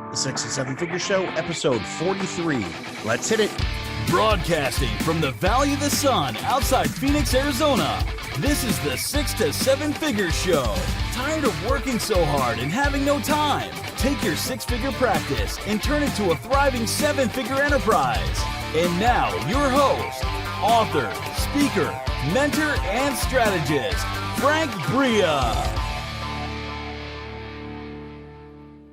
The 6 to 7 Figure Show, episode 43. Let's hit it. Broadcasting from the Valley of the Sun outside Phoenix, Arizona. This is the 6 to 7 Figure Show. Tired of working so hard and having no time? Take your six-figure practice and turn it to a thriving seven-figure enterprise. And now, your host, author, speaker, mentor, and strategist, Frank Bria.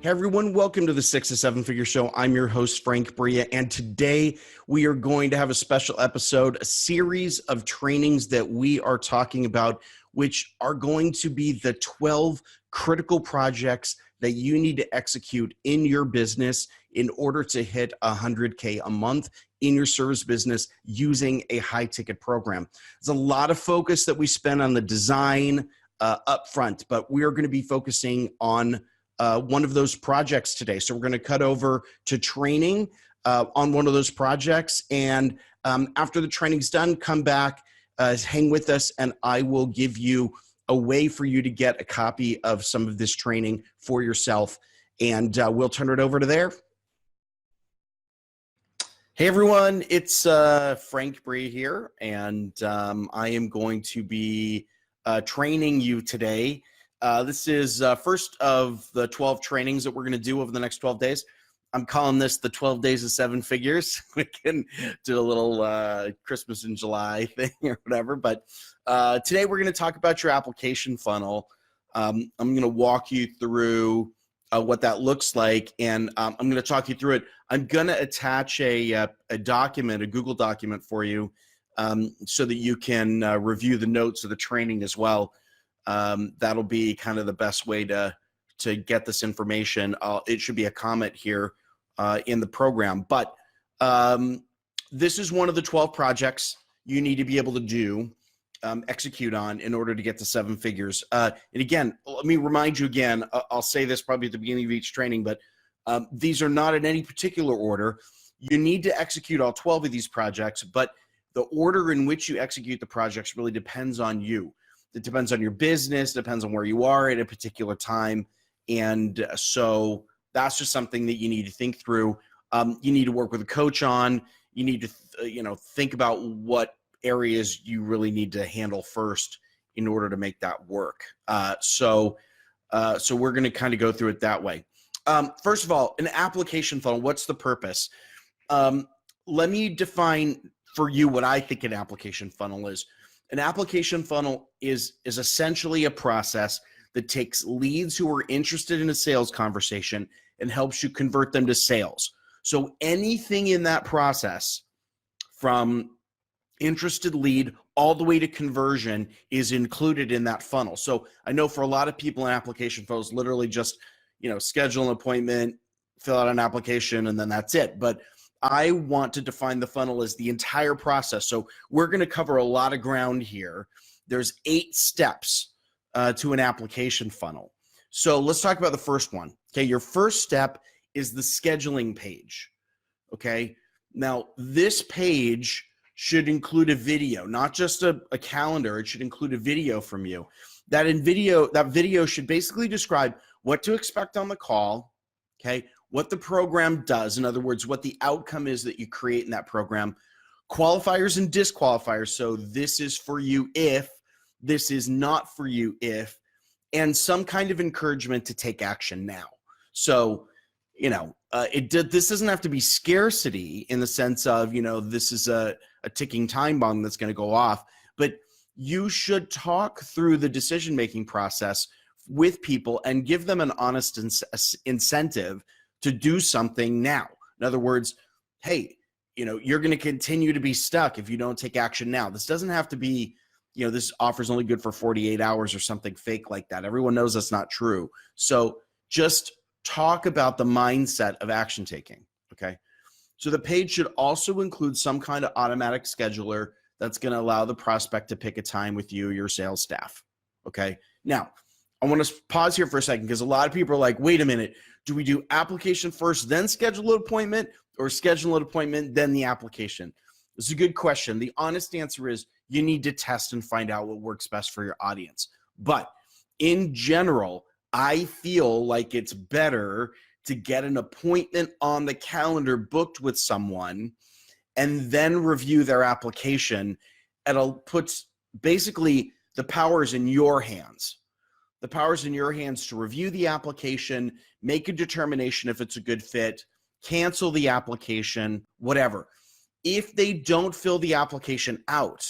Hey everyone, welcome to the 6 to 7 Figure Show. I'm your host, Frank Bria, and today we are going to have a special episode, a series of trainings that we are talking about, which are going to be the 12 critical projects that you need to execute in your business in order to hit 100K a month in your service business using a high-ticket program. There's a lot of focus that we spend on the design up front, but we are going to be focusing on one of those projects today. So we're going to cut over to training on one of those projects. And after the training's done, come back, hang with us, and I will give you a way for you to get a copy of some of this training for yourself. And we'll turn it over to there. Hey everyone, it's Frank Bria here, and I am going to be training you today. This is first of the 12 trainings that we're going to do over the next 12 days. I'm calling this the 12 days of seven figures. We can do a little Christmas in July thing or whatever. But today we're going to talk about your application funnel. I'm going to walk you through what that looks like, and I'm going to talk you through it. I'm going to attach a document, a Google document for you, so that you can review the notes of the training as well. That'll be kind of the best way to get this information. It should be a comment here in the program. But this is one of the 12 projects you need to be able to do, execute on in order to get to seven figures. And again, let me remind you again, I'll say this probably at the beginning of each training, but these are not in any particular order. You need to execute all 12 of these projects, but the order in which you execute the projects really depends on you. It depends on your business, depends on where you are at a particular time. And so that's just something that you need to think through. You need to work with a coach on. You need to, think about what areas you really need to handle first in order to make that work. So we're going to kind of go through it that way. First of all, an application funnel, what's the purpose? Let me define for you what I think an application funnel is. An application funnel is essentially a process that takes leads who are interested in a sales conversation and helps you convert them to sales. So anything in that process, from interested lead all the way to conversion, is included in that funnel. So I know for a lot of people, an application funnel is literally just, schedule an appointment, fill out an application, and then that's it. But I want to define the funnel as the entire process. So we're going to cover a lot of ground here. There's 8 steps to an application funnel. So let's talk about the first one. Okay, your first step is the scheduling page. Okay, now this page should include a video, not just a calendar. It should include a video from you. That video should basically describe what to expect on the call. Okay, what the program does, in other words, what the outcome is that you create in that program, qualifiers and disqualifiers. So this is for you if, this is not for you if, and some kind of encouragement to take action now. So, this doesn't have to be scarcity in the sense of, this is a ticking time bomb that's going to go off, but you should talk through the decision-making process with people and give them an honest incentive to do something now. In other words, hey, you're going to continue to be stuck if you don't take action now. This doesn't have to be, this offer is only good for 48 hours or something fake like that. Everyone knows that's not true. So just talk about the mindset of action taking. Okay. So the page should also include some kind of automatic scheduler that's going to allow the prospect to pick a time with you or your sales staff. Okay. Now, I want to pause here for a second because a lot of people are like, wait a minute, do we do application first, then schedule an appointment, or schedule an appointment, then the application? It's a good question. The honest answer is you need to test and find out what works best for your audience. But in general, I feel like it's better to get an appointment on the calendar booked with someone and then review their application. It'll put basically the power is in your hands. The power is in your hands to review the application, make a determination if it's a good fit, cancel the application, whatever. If they don't fill the application out,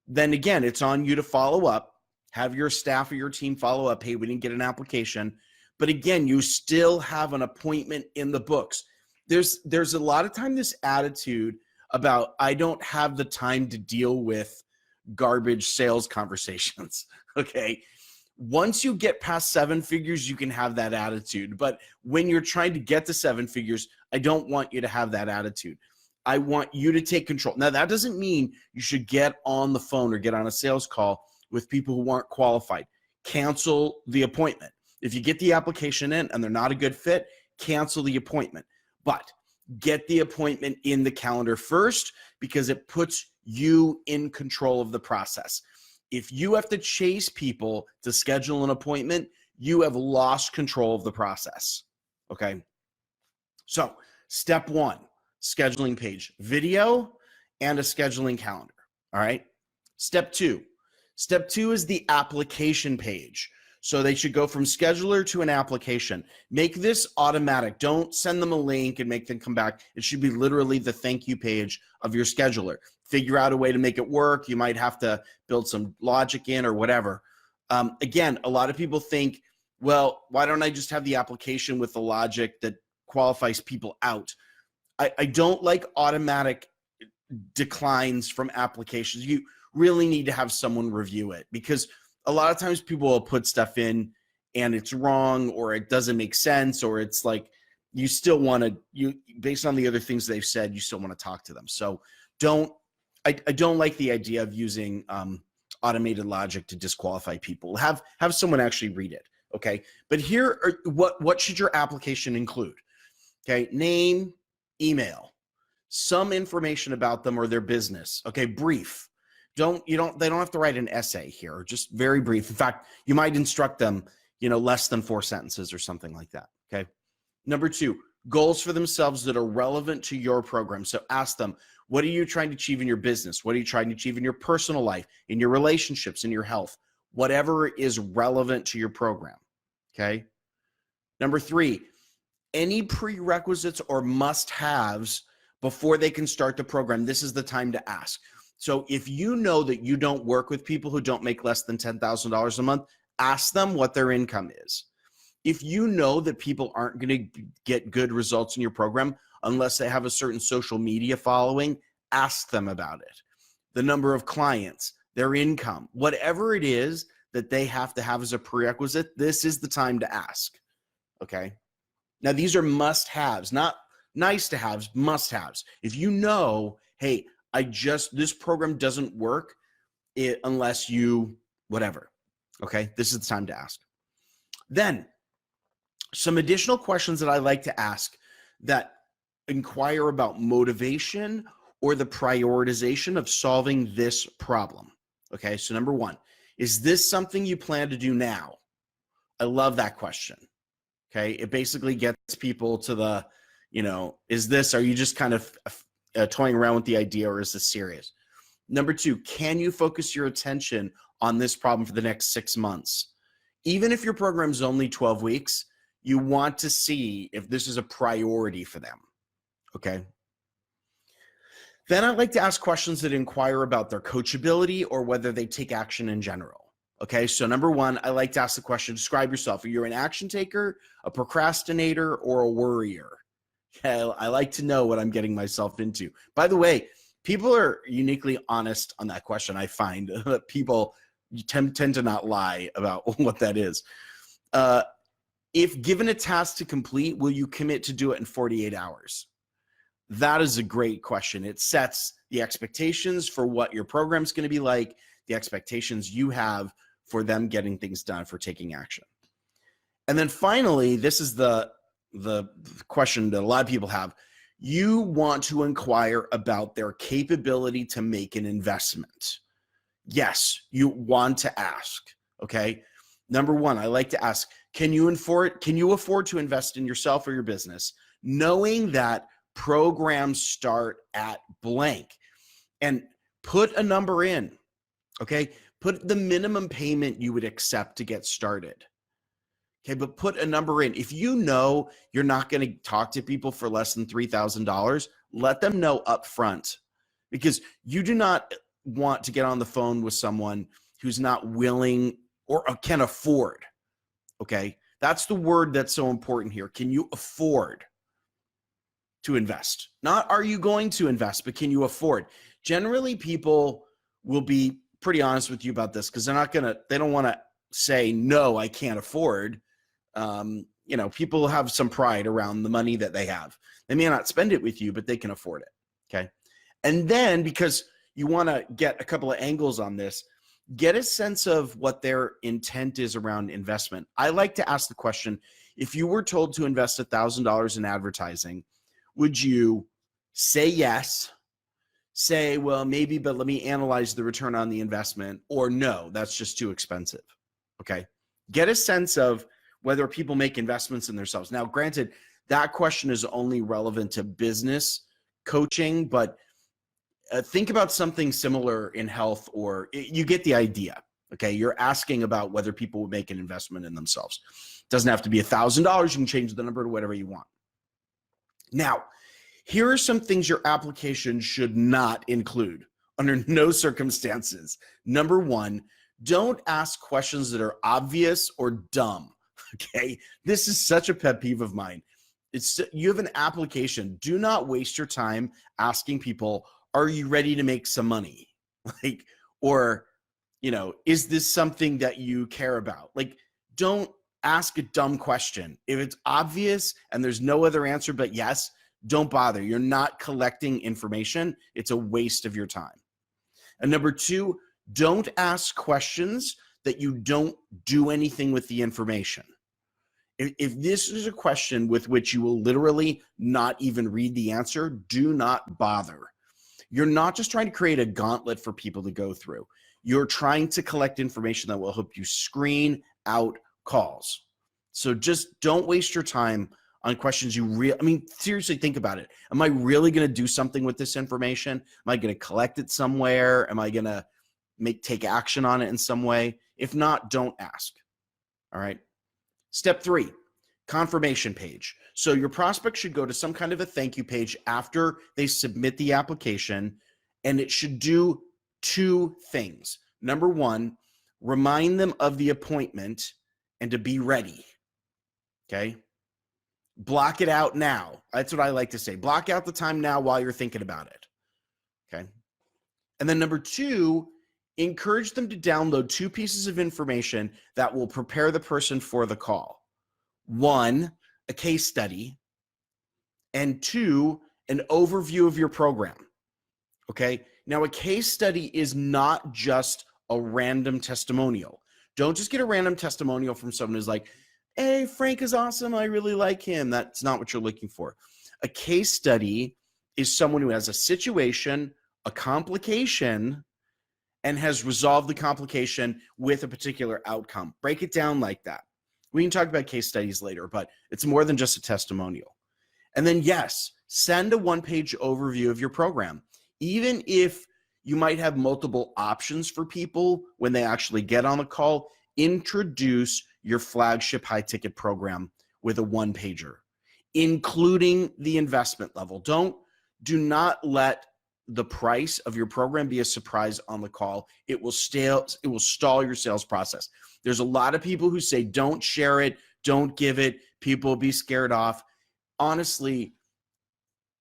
then again, it's on you to follow up, have your staff or your team follow up. Hey, we didn't get an application. But again, you still have an appointment in the books. There's a lot of time this attitude about, I don't have the time to deal with garbage sales conversations. Okay. Once you get past 7 figures, you can have that attitude. But when you're trying to get to 7 figures, I don't want you to have that attitude. I want you to take control. Now, that doesn't mean you should get on the phone or get on a sales call with people who aren't qualified. Cancel the appointment. If you get the application in and they're not a good fit, cancel the appointment. But get the appointment in the calendar first, because it puts you in control of the process. If you have to chase people to schedule an appointment, you have lost control of the process. Okay. So step 1, scheduling page, video, and a scheduling calendar. All right. Step 2 is the application page. So they should go from scheduler to an application. Make this automatic. Don't send them a link and make them come back. It should be literally the thank you page of your scheduler. Figure out a way to make it work. You might have to build some logic in or whatever. Again, a lot of people think, well, why don't I just have the application with the logic that qualifies people out? I don't like automatic declines from applications. You really need to have someone review it, because a lot of times people will put stuff in and it's wrong, or it doesn't make sense, or it's like you still want to, based on the other things they've said, you still want to talk to them. So I don't like the idea of using automated logic to disqualify people. Have someone actually read it. Okay. But here are what should your application include? Okay. Name, email, some information about them or their business. Okay. Brief. They don't have to write an essay here, just very brief. In fact, you might instruct them, less than 4 sentences or something like that. Okay. Number 2, goals for themselves that are relevant to your program. So ask them, what are you trying to achieve in your business? What are you trying to achieve in your personal life, in your relationships, in your health? Whatever is relevant to your program. Okay. Number 3, any prerequisites or must-haves before they can start the program. This is the time to ask. So if you know that you don't work with people who don't make less than $10,000 a month, ask them what their income is. If you know that people aren't going to get good results in your program unless they have a certain social media following, ask them about it. The number of clients, their income, whatever it is that they have to have as a prerequisite, this is the time to ask. Okay. Now, these are must-haves, not nice-to-haves, must-haves. If you know, hey, this program doesn't work unless you whatever. Okay. This is the time to ask. Then some additional questions that I like to ask that inquire about motivation or the prioritization of solving this problem. Okay. So number 1, is this something you plan to do now? I love that question. Okay. It basically gets people to the, are you just kind of toying around with the idea, or is this serious? Number 2, can you focus your attention on this problem for the next 6 months? Even if your program is only 12 weeks, you want to see if this is a priority for them. Okay. Then I like to ask questions that inquire about their coachability or whether they take action in general. Okay. So number 1, I like to ask the question, describe yourself. Are you an action taker, a procrastinator, or a worrier? Okay. I like to know what I'm getting myself into. By the way, people are uniquely honest on that question. I find that people tend to not lie about what that is. If given a task to complete, will you commit to do it in 48 hours? That is a great question. It sets the expectations for what your program is going to be like, the expectations you have for them getting things done, for taking action. And then finally, this is the question that a lot of people have. You want to inquire about their capability to make an investment. Yes, you want to ask. Okay. Number 1, I like to ask, Can you afford to invest in yourself or your business, knowing that programs start at blank? And put a number in, okay? Put the minimum payment you would accept to get started. Okay, but put a number in. If you know you're not going to talk to people for less than $3,000, let them know up front, because you do not want to get on the phone with someone who's not willing or can afford. Okay, that's the word that's so important here. Can you afford to invest? Not are you going to invest, but can you afford? Generally, people will be pretty honest with you about this, because they don't want to say, no, I can't afford. People have some pride around the money that they have. They may not spend it with you, but they can afford it. Okay. And then, because you want to get a couple of angles on this, get a sense of what their intent is around investment. I like to ask the question, if you were told to invest $1,000 in advertising, would you say yes, say, well, maybe, but let me analyze the return on the investment, or no, that's just too expensive? Okay. Get a sense of whether people make investments in themselves. Now, granted, that question is only relevant to business coaching, but think about something similar in health, or you get the idea. Okay. You're asking about whether people would make an investment in themselves. It doesn't have to be $1,000. You can change the number to whatever you want. Now, here are some things your application should not include under no circumstances. Number one, don't ask questions that are obvious or dumb. Okay. This is such a pet peeve of mine. You have an application. Do not waste your time asking people, are you ready to make some money? Or, is this something that you care about? Don't ask a dumb question. If it's obvious and there's no other answer but yes, don't bother. You're not collecting information. It's a waste of your time. And number two, don't ask questions that you don't do anything with the information. If this is a question with which you will literally not even read the answer, do not bother. You're not just trying to create a gauntlet for people to go through. You're trying to collect information that will help you screen out calls. So just don't waste your time on questions seriously think about it. Am I really going to do something with this information? Am I going to collect it somewhere? Am I going to take action on it in some way? If not, don't ask. All right. Step 3, confirmation page. So your prospect should go to some kind of a thank you page after they submit the application, and it should do 2 things. Number 1, remind them of the appointment and to be ready. Okay. Block it out now. That's what I like to say. Block out the time now while you're thinking about it. Okay. And then number 2, encourage them to download 2 pieces of information that will prepare the person for the call. 1, a case study, and 2, an overview of your program. Okay. Now, a case study is not just a random testimonial. Don't just get a random testimonial from someone who's like, hey, Frank is awesome, I really like him. That's not what you're looking for. A case study is someone who has a situation, a complication, and has resolved the complication with a particular outcome. Break it down like that. We can talk about case studies later, but it's more than just a testimonial. And then, yes, send a 1-page overview of your program. Even if you might have multiple options for people when they actually get on the call, introduce your flagship high-ticket program with a 1-pager, including the investment level. Do not let the price of your program be a surprise on the call. It will stall your sales process. There's a lot of people who say, don't share it, don't give it, people will be scared off. Honestly,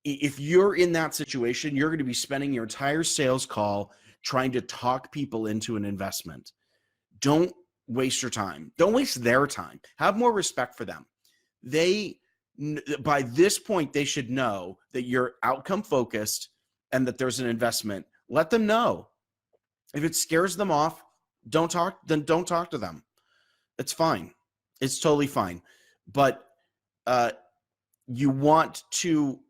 if you're in that situation, you're going to be spending your entire sales call trying to talk people into an investment. Don't waste your time. Don't waste their time. Have more respect for them. By this point, they should know that you're outcome focused and that there's an investment. Let them know. If it scares them off, don't talk to them. It's fine. It's totally fine. But you want to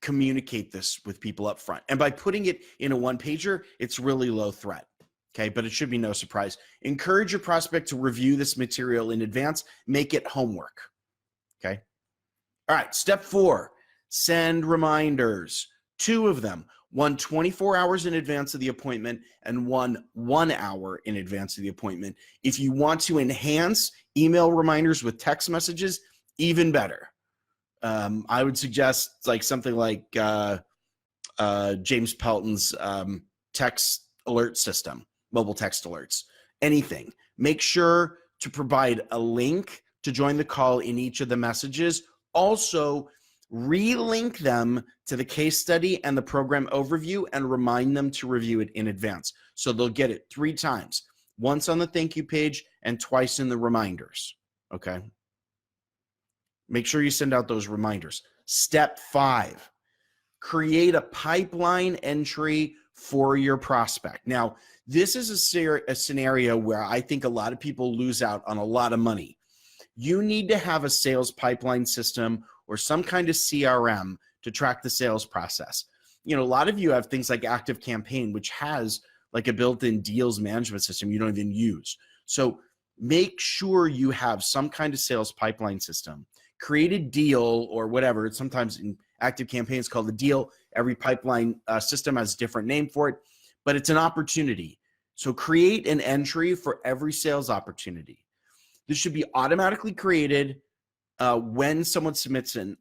communicate this with people up front. And by putting it in a 1-pager, it's really low threat. Okay, but it should be no surprise. Encourage your prospect to review this material in advance. Make it homework. Okay. All right, step 4, send reminders. 2 of them, one 24 hours in advance of the appointment and one 1 hour in advance of the appointment. If you want to enhance email reminders with text messages, even better. I would suggest like something like James Pelton's text alert system, mobile text alerts, anything. Make sure to provide a link to join the call in each of the messages. Also, relink them to the case study and the program overview and remind them to review it in advance. So they'll get it 3 times, once on the thank you page and twice in the reminders. Okay. Make sure you send out those reminders. Step 5, create a pipeline entry for your prospect. Now, this is a scenario where I think a lot of people lose out on a lot of money. You need to have a sales pipeline system or some kind of CRM to track the sales process. You know, a lot of you have things like Active Campaign, which has like a built-in deals management system you don't even use. So make sure you have some kind of sales pipeline system. Create a deal or whatever. Sometimes in Active Campaign it's called a deal. Every pipeline system has a different name for it, but it's an opportunity. So create an entry for every sales opportunity. This should be automatically created when someone submits an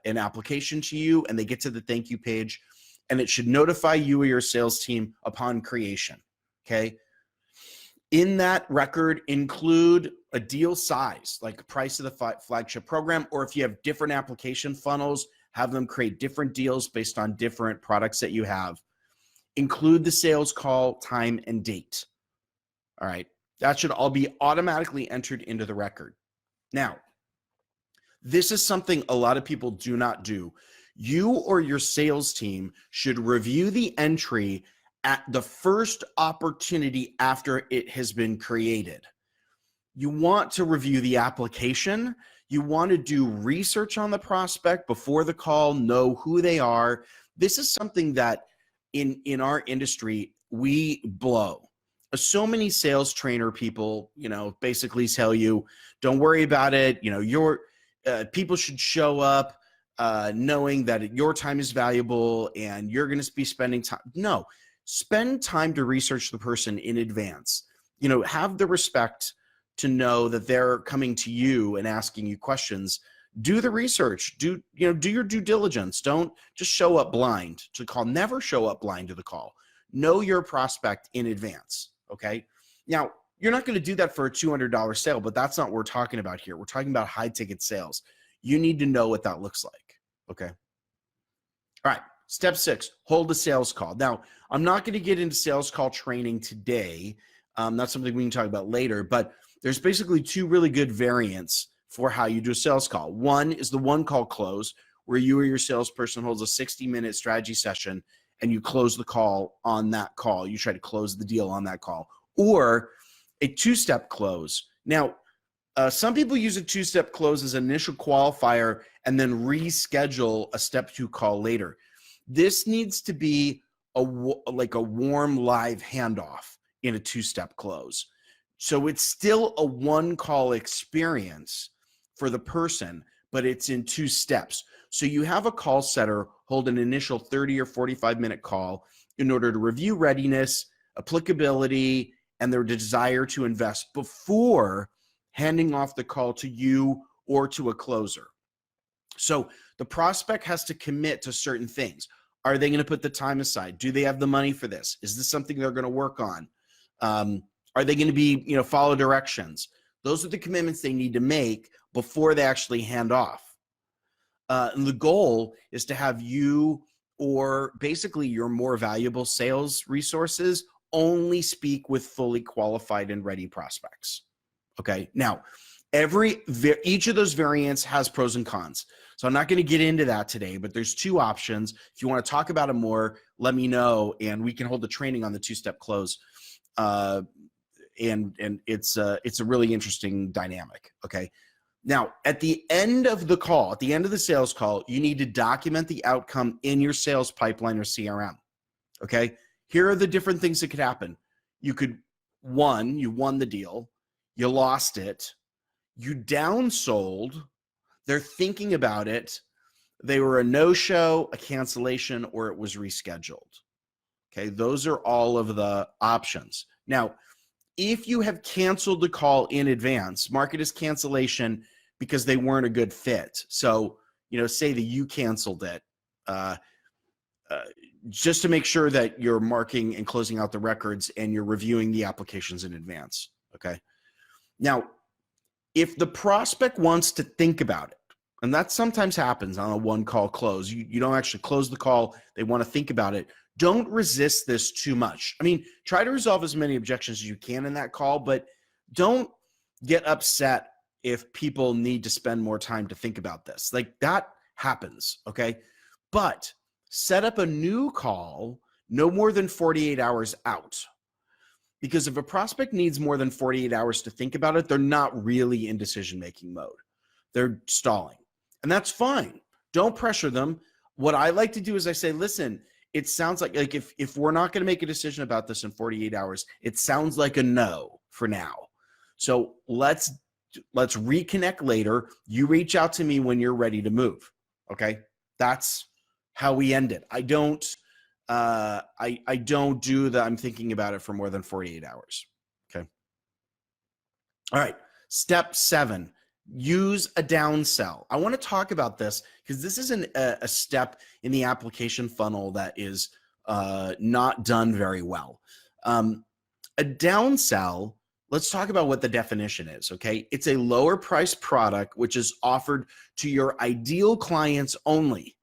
application to you and they get to the thank you page, and it should notify you or your sales team upon creation. Okay. In that record, include a deal size, like the price of the flagship program, or if you have different application funnels, have them create different deals based on different products that you have. Include the sales call, time, and date. All right. That should all be automatically entered into the record. Now, this is something a lot of people do not do. You or your sales team should review the entry at the first opportunity after it has been created. You want to review the application. You want to do research on the prospect before the call, know who they are. This is something that in our industry, we blow. So many sales trainer people, you know, basically tell you, don't worry about it. You know, your people should show up knowing that your time is valuable and you're going to be spending time. No, spend time to research the person in advance. You know, have the respect to know that they're coming to you and asking you questions. Do the research. Do your due diligence. Don't just show up blind to the call. Never show up blind to the call. Know your prospect in advance. Okay. Now, you're not going to do that for a $200 sale, but that's not what we're talking about here. We're talking about high ticket sales. You need to know what that looks like. Okay. All right. Step 6, hold a sales call. Now, I'm not going to get into sales call training today. That's something we can talk about later, but there's basically 2 really good variants for how you do a sales call. One is the one call close, where you or your salesperson holds a 60-minute strategy session and you close the call on that call. You try to close the deal on that call. Or a 2-step close. Now, some people use a 2-step close as an initial qualifier and then reschedule a step 2 call later. This needs to be like a warm live handoff in a 2-step close. So it's still a 1-call experience for the person, but it's in 2 steps. So you have a call setter hold an initial 30 or 45-minute call in order to review readiness, applicability, and their desire to invest before handing off the call to you or to a closer. So the prospect has to commit to certain things. Are they going to put the time aside? Do they have the money for this? Is this something they're going to work on? Are they going to be, follow directions? Those are the commitments they need to make before they actually hand off. And the goal is to have you or basically your more valuable sales resources only speak with fully qualified and ready prospects. Okay. Now, each of those variants has pros and cons. So I'm not going to get into that today, but there's 2 options. If you want to talk about it more, let me know, and we can hold the training on the 2-step close. And it's a really interesting dynamic. Okay. Now, at the end of the call, at the end of the sales call, you need to document the outcome in your sales pipeline or CRM. Okay. Here are the different things that could happen. you could, one, you won the deal, you lost it, you downsold, they're thinking about it, they were a no-show, a cancellation, or it was rescheduled. Okay, those are all of the options. Now, if you have canceled the call in advance, mark it as cancellation because they weren't a good fit. So, say that you canceled it, just to make sure that you're marking and closing out the records and you're reviewing the applications in advance. Okay. Now, if the prospect wants to think about it, and that sometimes happens on a one call close, you don't actually close the call, they want to think about it. Don't resist this too much. I mean, try to resolve as many objections as you can in that call, but don't get upset if people need to spend more time to think about this. Like, that happens, okay? But set up a new call no more than 48 hours out. Because if a prospect needs more than 48 hours to think about it, they're not really in decision-making mode. They're stalling. And that's fine. Don't pressure them. What I like to do is I say, listen, it sounds like if we're not going to make a decision about this in 48 hours, it sounds like a no for now. So let's reconnect later. You reach out to me when you're ready to move. Okay? That's how we end it. I don't do the I'm thinking about it for more than 48 hours. Okay. All right. Step 7, use a downsell. I want to talk about this because this is a step in the application funnel that is not done very well. A downsell, let's talk about what the definition is, okay? It's a lower price product which is offered to your ideal clients only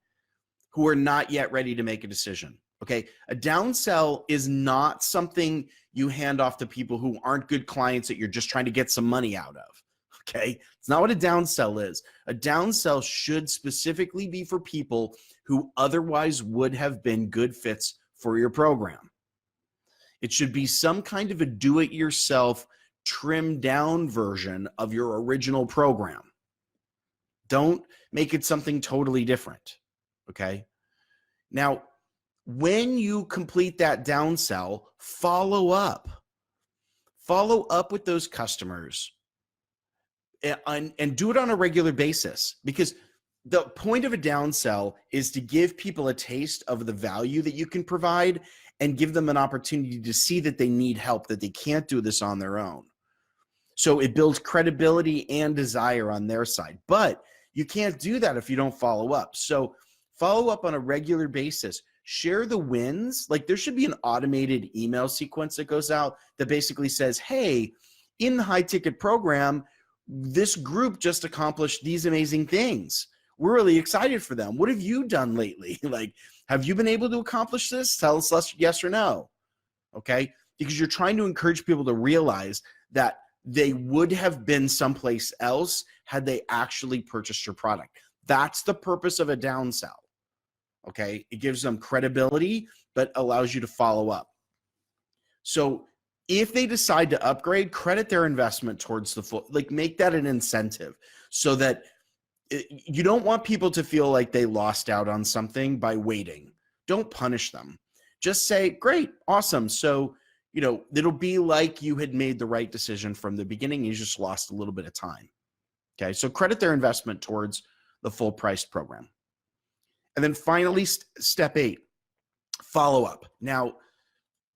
who are not yet ready to make a decision, okay? A downsell is not something you hand off to people who aren't good clients that you're just trying to get some money out of, okay? It's not what a downsell is. A downsell should specifically be for people who otherwise would have been good fits for your program. It should be some kind of a do-it-yourself, trimmed down version of your original program. Don't make it something totally different, okay? Now, when you complete that downsell, follow up. Follow up with those customers and do it on a regular basis, because the point of a downsell is to give people a taste of the value that you can provide and give them an opportunity to see that they need help, that they can't do this on their own. So it builds credibility and desire on their side, but you can't do that if you don't follow up. So follow up on a regular basis. Share the wins. Like, there should be an automated email sequence that goes out that basically says, hey, in the high ticket program, this group just accomplished these amazing things. We're really excited for them. What have you done lately? Like, have you been able to accomplish this? Tell us yes or no. Okay? Because you're trying to encourage people to realize that they would have been someplace else had they actually purchased your product. That's the purpose of a downsell. Okay? It gives them credibility, but allows you to follow up. So if they decide to upgrade, credit their investment towards the full, like, make that an incentive so that you don't want people to feel like they lost out on something by waiting. Don't punish them. Just say, great, awesome. So, it'll be like you had made the right decision from the beginning. You just lost a little bit of time. Okay. So credit their investment towards the full priced program. And then finally, step 8, follow up. Now,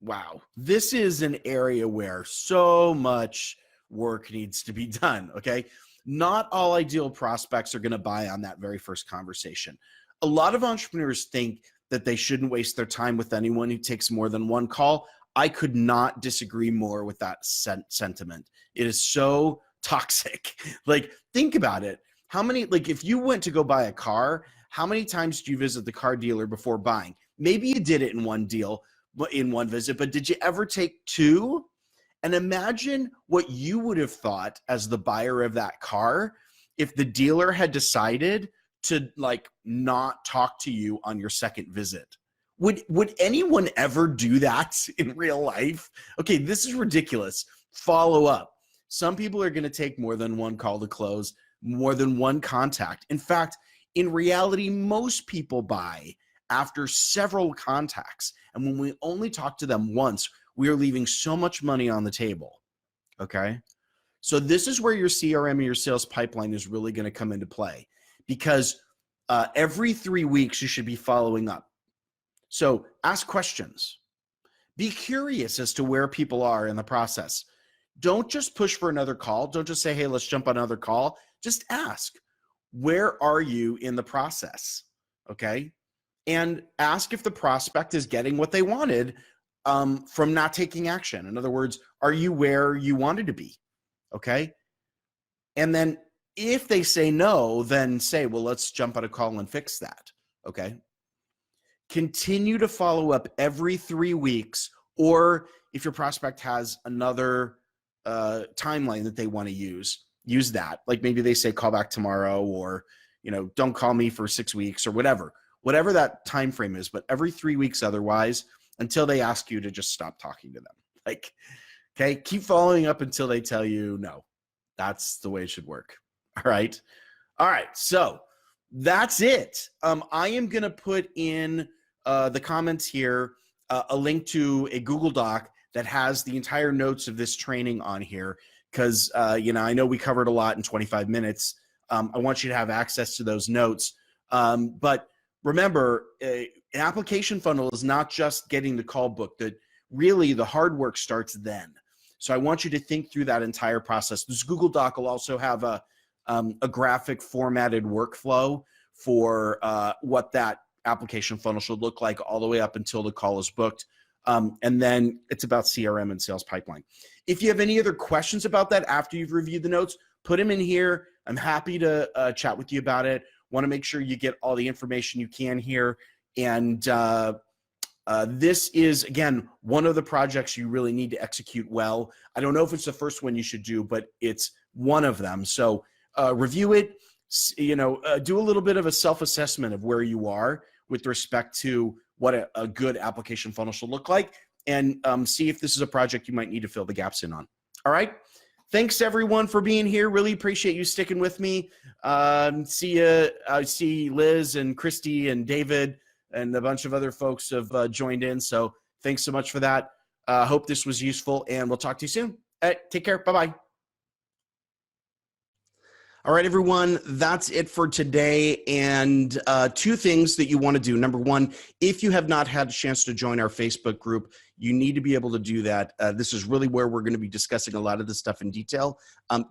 wow, this is an area where so much work needs to be done. Okay. Not all ideal prospects are going to buy on that very first conversation. A lot of entrepreneurs think that they shouldn't waste their time with anyone who takes more than one call. I could not disagree more with that sentiment. It is so toxic. Like, think about it. How many, like, if you went to go buy a car, how many times do you visit the car dealer before buying? Maybe you did it in one deal, in one visit, but did you ever take 2? And imagine what you would have thought as the buyer of that car if the dealer had decided to, like, not talk to you on your second visit. Would anyone ever do that in real life? Okay, this is ridiculous. Follow up. Some people are going to take more than one call to close, more than one contact. In fact, in reality, most people buy after several contacts. And when we only talk to them once, we are leaving so much money on the table. Okay. So this is where your CRM and your sales pipeline is really going to come into play, because every 3 weeks you should be following up. So ask questions. Be curious as to where people are in the process. Don't just push for another call. Don't just say, hey, let's jump on another call. Just ask, where are you in the process? Okay. And ask if the prospect is getting what they wanted from not taking action. In other words, are you where you wanted to be? Okay. And then if they say no, then say, well, let's jump on a call and fix that. Okay. Continue to follow up every 3 weeks, or if your prospect has another timeline that they want to use that. Like maybe they say call back tomorrow, or, don't call me for 6 weeks or whatever that time frame is, but every 3 weeks otherwise, until they ask you to just stop talking to them. Like, okay, keep following up until they tell you no. That's the way it should work. All right. So that's it. I am going to put in the comments here a link to a Google Doc that has the entire notes of this training on here, because I know we covered a lot in 25 minutes. I want you to have access to those notes. But remember, an application funnel is not just getting the call booked. That really the hard work starts then. So I want you to think through that entire process. This Google Doc will also have a graphic formatted workflow for what that application funnel should look like all the way up until the call is booked. And then it's about CRM and sales pipeline. If you have any other questions about that after you've reviewed the notes, put them in here. I'm happy to chat with you about it. Want to make sure you get all the information you can here. And this is, again, one of the projects you really need to execute well. I don't know if it's the first one you should do, but it's one of them. So review it, do a little bit of a self-assessment of where you are with respect to what a good application funnel should look like, and see if this is a project you might need to fill the gaps in on. All right. Thanks everyone for being here. Really appreciate you sticking with me. See you. I see Liz and Christy and David and a bunch of other folks have joined in. So thanks so much for that. Hope this was useful, and we'll talk to you soon. All right, take care. Bye-bye. All right, everyone, that's it for today. And 2 things that you want to do. Number 1, if you have not had a chance to join our Facebook group, you need to be able to do that. This is really where we're going to be discussing a lot of this stuff in detail.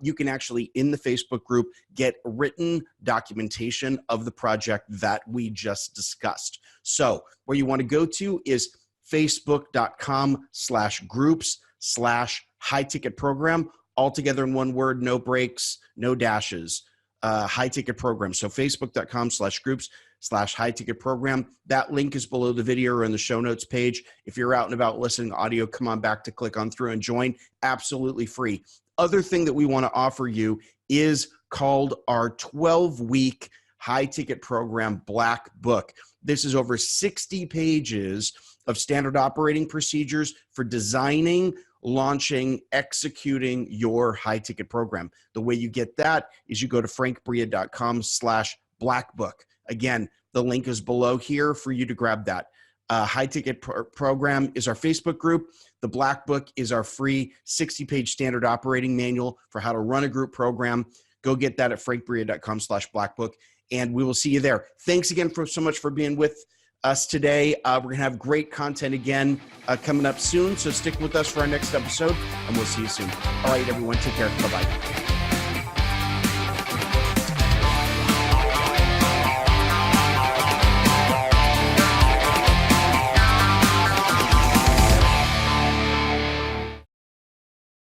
You can actually, in the Facebook group, get written documentation of the project that we just discussed. So where you want to go to is facebook.com/groups/high ticket program. All together in one word, no breaks, no dashes, high ticket program. So facebook.com/groups/high ticket program. That link is below the video or in the show notes page. If you're out and about listening to audio, come on back to click on through and join. Absolutely free. Other thing that we want to offer you is called our 12-week high ticket program Black Book. This is over 60 pages of standard operating procedures for designing, launching, executing your high ticket program. The way you get that is you go to frankbria.com/blackbook. Again, the link is below here for you to grab that. High ticket program is our Facebook group. The Black Book is our free 60-page standard operating manual for how to run a group program. Go get that at frankbria.com/blackbook, and we will see you there. Thanks again so much for being with us today. We're going to have great content again coming up soon, so stick with us for our next episode, and we'll see you soon. All right, everyone, take care. Bye-bye.